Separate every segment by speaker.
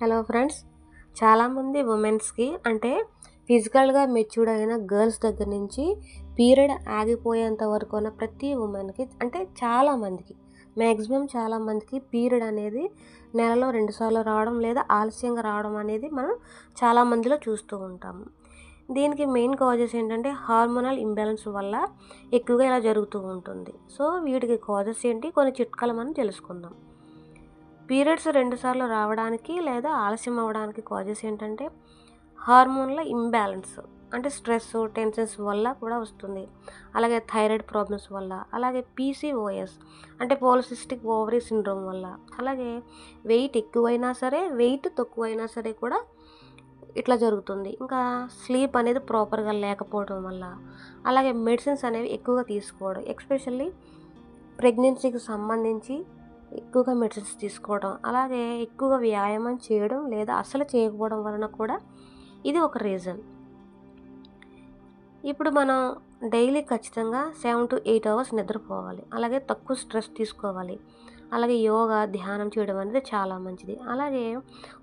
Speaker 1: Hello friends, చాలామంది ఉమెన్స్కి అంటే ఫిజికల్గా మెచ్యూర్డ్ అయిన గర్ల్స్ దగ్గర నుంచి పీరియడ్ ఆగిపోయేంత వరకు ఉన్న ప్రతి ఉమెన్కి అంటే చాలామందికి చాలామందికి పీరియడ్ అనేది నెలలో 2 సార్లు రావడం లేదా ఆలస్యంగా రావడం అనేది మనం చాలామందిలో చూస్తూ ఉంటాము. దీనికి మెయిన్ కాజెస్ ఏంటంటే హార్మోనల్ ఇంబ్యాలెన్స్ వల్ల ఎక్కువగా ఇలా జరుగుతూ ఉంటుంది. సో వీటికి కాజెస్ ఏంటి, కొన్ని చిట్కాలు మనం తెలుసుకుందాం. పీరియడ్స్ 2 సార్లు రావడానికి లేదా ఆలస్యం అవ్వడానికి కాజెస్ ఏంటంటే హార్మోన్ల ఇంబ్యాలెన్స్, అంటే స్ట్రెస్, టెన్షన్స్ వల్ల కూడా వస్తుంది. అలాగే థైరాయిడ్ ప్రాబ్లమ్స్ వల్ల, అలాగే పీసీఓఎస్ అంటే పోలిసిస్టిక్ ఓవరీ సిండ్రోమ్ వల్ల, అలాగే వెయిట్ ఎక్కువైనా సరే వెయిట్ తక్కువైనా సరే కూడా ఇట్లా జరుగుతుంది. ఇంకా స్లీప్ అనేది ప్రాపర్గా లేకపోవడం వల్ల, అలాగే మెడిసిన్స్ అనేవి ఎక్కువగా తీసుకోవడం, ఎస్పెషల్లీ ప్రెగ్నెన్సీకి సంబంధించి ఎక్కువగా మెడిసిన్స్ తీసుకోవడం, అలాగే ఎక్కువగా వ్యాయామం చేయడం లేదా అసలు చేయకపోవడం వలన కూడా ఇది ఒక రీజన్. ఇప్పుడు మనం డైలీ ఖచ్చితంగా 7 to 8 అవర్స్ నిద్రపోవాలి, అలాగే తక్కువ స్ట్రెస్ తీసుకోవాలి, అలాగే యోగా, ధ్యానం చేయడం అనేది చాలా మంచిది. అలాగే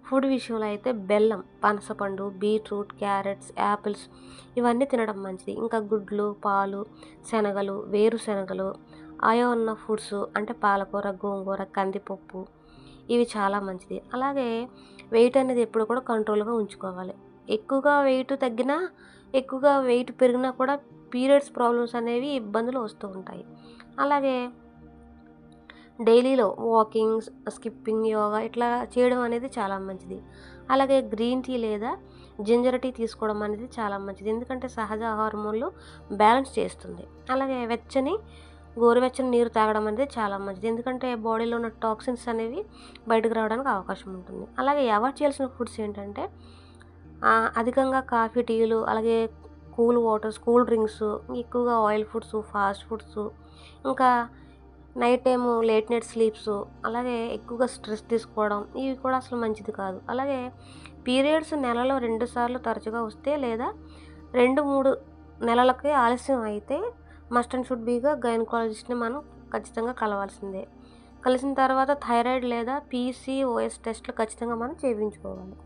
Speaker 1: ఫుడ్ విషయంలో అయితే బెల్లం, పనసపండు, బీట్రూట్, క్యారెట్స్, యాపిల్స్ ఇవన్నీ తినడం మంచిది. ఇంకా గుడ్లు, పాలు, శనగలు, వేరుశనగలు, ఆయిల్ ఉన్న ఫుడ్స్ అంటే పాలకూర, గోంగూర, కందిపప్పు ఇవి చాలా మంచిది. అలాగే వెయిట్ అనేది ఎప్పుడు కూడా కంట్రోల్గా ఉంచుకోవాలి. ఎక్కువగా వెయిట్ తగ్గినా, ఎక్కువగా వెయిట్ పెరిగినా కూడా పీరియడ్స్ ప్రాబ్లమ్స్ అనేవి ఇబ్బందులు వస్తూ ఉంటాయి. అలాగే డైలీలో వాకింగ్, స్కిప్పింగ్, యోగా ఇట్లా చేయడం అనేది చాలా మంచిది. అలాగే గ్రీన్ టీ లేదా జింజర్ టీ తీసుకోవడం అనేది చాలా మంచిది, ఎందుకంటే సహజ హార్మోన్లు బ్యాలెన్స్ చేస్తుంది. అలాగే గోరువెచ్చని నీరు తాగడం అనేది చాలా మంచిది, ఎందుకంటే బాడీలో ఉన్న టాక్సిన్స్ అనేవి బయటకు రావడానికి అవకాశం ఉంటుంది. అలాగే అవాయిడ్ చేయాల్సిన ఫుడ్స్ ఏంటంటే అధికంగా కాఫీ, టీలు, అలాగే కూల్ వాటర్స్, కూల్ డ్రింక్స్, ఎక్కువగా ఆయిల్ ఫుడ్స్, ఫాస్ట్ ఫుడ్స్, ఇంకా night time late night sleeps, అలాగే ఎక్కువగా స్ట్రెస్ తీసుకోవడం ఇవి కూడా అసలు మంచిది కాదు. అలాగే పీరియడ్స్ నెలలో 2 సార్లు తరచుగా వస్తే లేదా 2-3 నెలలకి ఆలస్యం అయితే మస్ట్ అండ్ షుడ్ బీగా గైనకాలజిస్ట్ని మనం ఖచ్చితంగా కలవాల్సిందే. కలిసిన తర్వాత థైరాయిడ్ లేదా పీసీఓఎస్ టెస్ట్లు ఖచ్చితంగా మనం చేయించుకోవాలి.